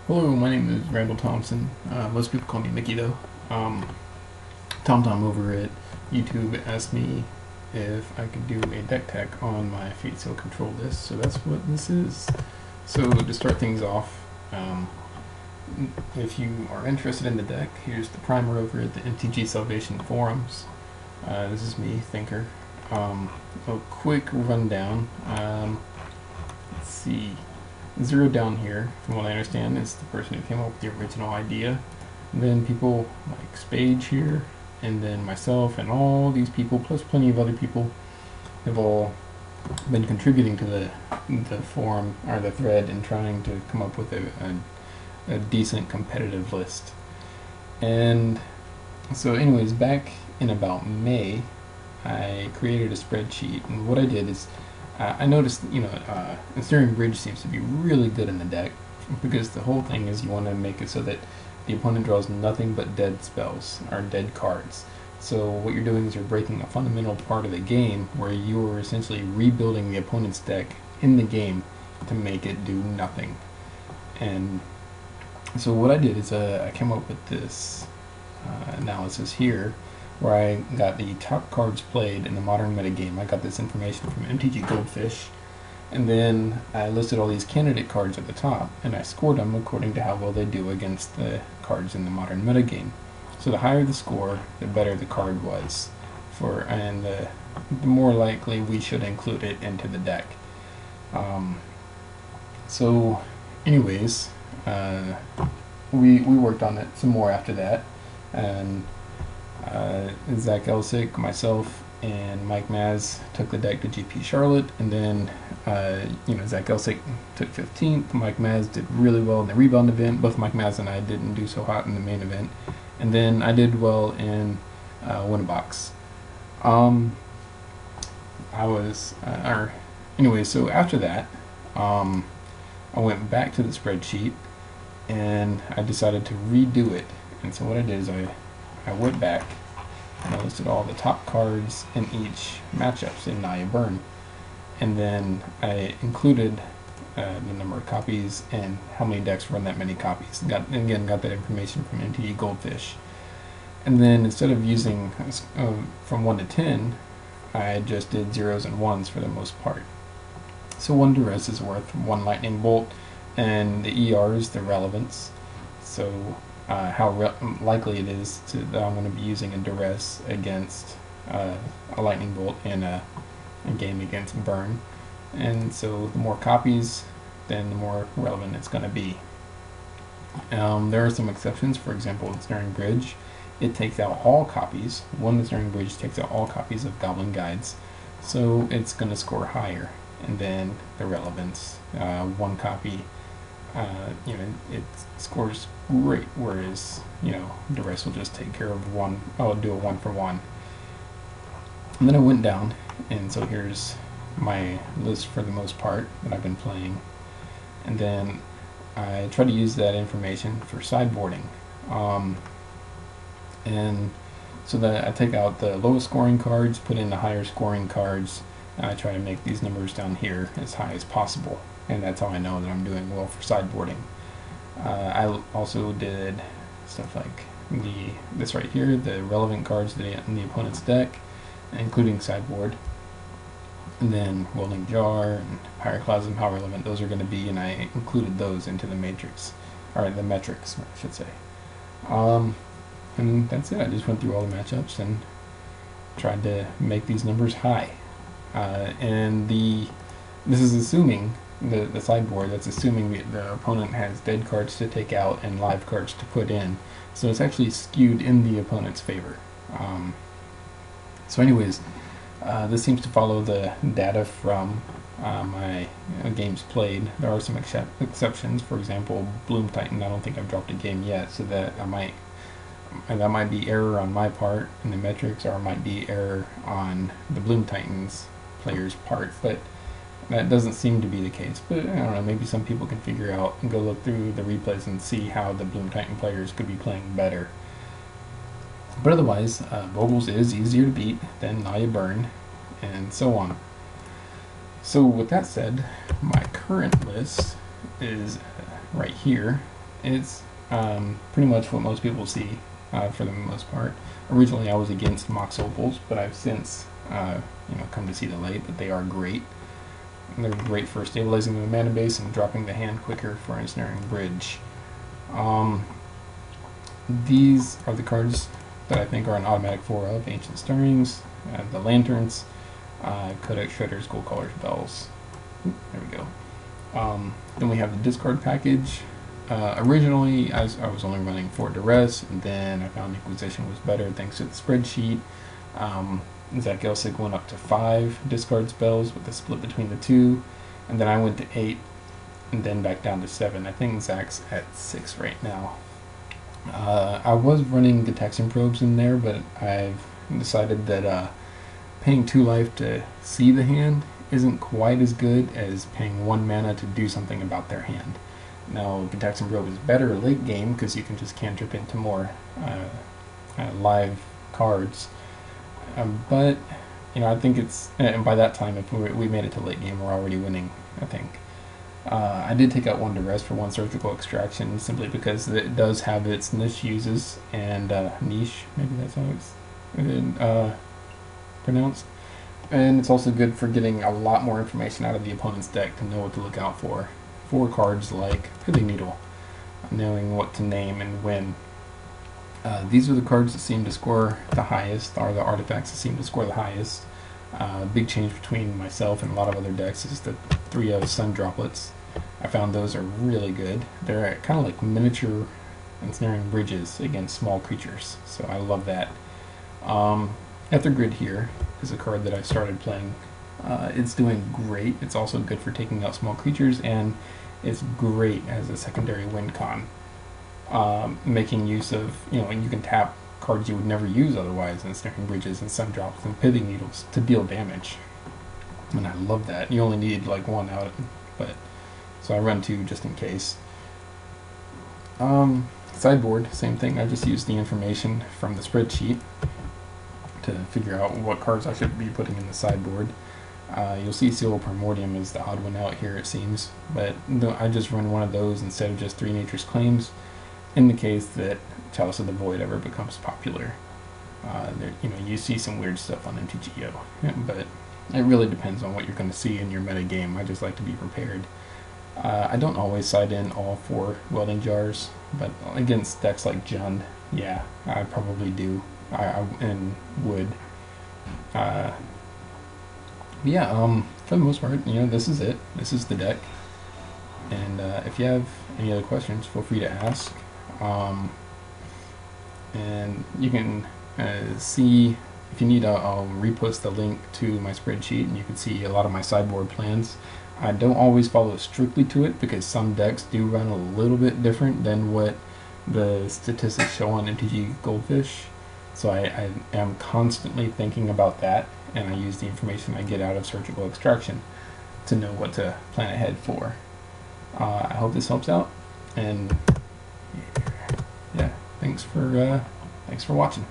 Hello, my name is Randall Thompson. Most people call me Mickey though. TomTom over at YouTube asked me if I could do a deck tech on my Fatesale control disc, so that's what this is. So to start things off, if you are interested in the deck, here's the primer over at the MTG Salvation forums. This is me, Thinker. A quick rundown. Let's see. Zero down here, from what I understand, is the person who came up with the original idea. And then people like Spage here, and then myself, and all these people, plus plenty of other people, have all been contributing to the forum or the thread and trying to come up with a decent competitive list. And so, anyways, back in about May, I created a spreadsheet, and what I did is I noticed, Ensnaring Bridge seems to be really good in the deck, because the whole thing is you want to make it so that the opponent draws nothing but dead spells, or dead cards. So what you're doing is you're breaking a fundamental part of the game, where you're essentially rebuilding the opponent's deck in the game to make it do nothing. And so what I did is I came up with this analysis here, where I got the top cards played in the modern metagame. I got this information from MTG Goldfish, and then I listed all these candidate cards at the top, and I scored them according to how well they do against the cards in the modern metagame. So the higher the score, the better the card was, and the more likely we should include it into the deck. So anyways, we worked on it some more after that, and Zach Elsick, myself, and Mike Maz took the deck to GP Charlotte, and then Zach Elsick took 15th. Mike Maz did really well in the rebound event. Both Mike Maz and I didn't do so hot in the main event, and then I did well in Winnabox. So after that, I went back to the spreadsheet and I decided to redo it. And so what I did is I went back and I listed all the top cards in each matchups in Naya Burn, and then I included the number of copies and how many decks run that many copies. Got that information from MTG Goldfish. And then instead of using from 1 to 10, I just did zeros and ones for the most part. So 1 duress is worth 1 lightning bolt, and the ER is the relevance. So how likely it is that I'm going to be using a duress against a lightning bolt in a game against Burn. And so the more copies, then the more relevant it's going to be. There are some exceptions. For example, Ensnaring Bridge, it takes out all copies. One Ensnaring Bridge takes out all copies of Goblin Guides, so it's going to score higher. And then the relevance, 1 copy, it scores great, whereas the rest will just take care of one. I'll do a 1 for 1. And then I went down, and so here's my list for the most part that I've been playing, and then I try to use that information for sideboarding, and so that I take out the lowest scoring cards, put in the higher scoring cards, and I try to make these numbers down here as high as possible, and that's how I know that I'm doing well for sideboarding. I also did stuff like this right here, the relevant cards in the opponent's deck, including sideboard, and then Welding Jar and Pyroclasm, how relevant those are going to be, and I included those into the matrix, or the metrics, I should say. And that's it. I just went through all the matchups and tried to make these numbers high. And this is assuming the sideboard, that's assuming the opponent has dead cards to take out and live cards to put in, so it's actually skewed in the opponent's favor. So anyways, this seems to follow the data from my games played. There are some exceptions. For example, Bloom Titan, I don't think I've dropped a game yet, so that might be error on my part in the metrics, or it might be error on the Bloom Titans player's part, but that doesn't seem to be the case. But I don't know, maybe some people can figure out and go look through the replays and see how the Bloom Titan players could be playing better. But otherwise, Vogels is easier to beat than Naya Burn, and so on. So with that said, my current list is right here, It's pretty much what most people see for the most part. Originally, I was against Mox Opals, but I've since come to see the light that they are great. And they're great for stabilizing the mana base and dropping the hand quicker for Ensnaring Bridge. These are the cards that I think are an automatic 4 of Ancient Stirrings, the Lanterns, Codex Shredder's Goldcaller's Bells. There we go. Then we have the discard package. Originally, I was only running 4 Duress, and then I found Inquisition was better thanks to the spreadsheet. Zach Elsig went up to 5 discard spells with a split between the two, and then I went to 8, and then back down to 7. I think Zach's at 6 right now. I was running Gitaxian Probes in there, but I've decided that paying 2 life to see the hand isn't quite as good as paying 1 mana to do something about their hand. Now, Gitaxian Probe is better late game because you can just cantrip into more live cards. But I think it's, and by that time, if we made it to late game, we're already winning, I think. I did take out 1 Duress for 1 Surgical Extraction simply because it does have its niche uses, and niche, maybe that's how it's pronounced. And it's also good for getting a lot more information out of the opponent's deck to know what to look out for cards like Pithing Needle, knowing what to name and when. These are the cards that seem to score the highest, are the artifacts that seem to score the highest. Big change between myself and a lot of other decks is the 3 of Sun Droplets. I found those are really good. They're kind of like miniature Ensnaring Bridges against small creatures, so I love that. Ethergrid here is a card that I started playing. It's doing great. It's also good for taking out small creatures, and it's great as a secondary win con. Making use of, and you can tap cards you would never use otherwise, Ensnaring Bridges and Sun Drops and Pithing Needles to deal damage. And I love that. You only need like 1 out, but so I run 2 just in case. Sideboard, same thing. I just use the information from the spreadsheet to figure out what cards I should be putting in the sideboard. You'll see Seal of Primordium is the odd one out here, it seems, but I just run 1 of those instead of just 3 Nature's Claims in the case that Chalice of the Void ever becomes popular. You see some weird stuff on MTGO, but it really depends on what you're going to see in your meta game. I just like to be prepared. I don't always side in all 4 Welding Jars, but against decks like Jund, yeah, I probably do. And would. For the most part, this is it. This is the deck. And if you have any other questions, feel free to ask. And you can see, if you need, I'll repost the link to my spreadsheet, and you can see a lot of my sideboard plans. I don't always follow strictly to it because some decks do run a little bit different than what the statistics show on MTG Goldfish. So I am constantly thinking about that, and I use the information I get out of Surgical Extraction to know what to plan ahead for. I hope this helps out, and yeah, thanks for watching.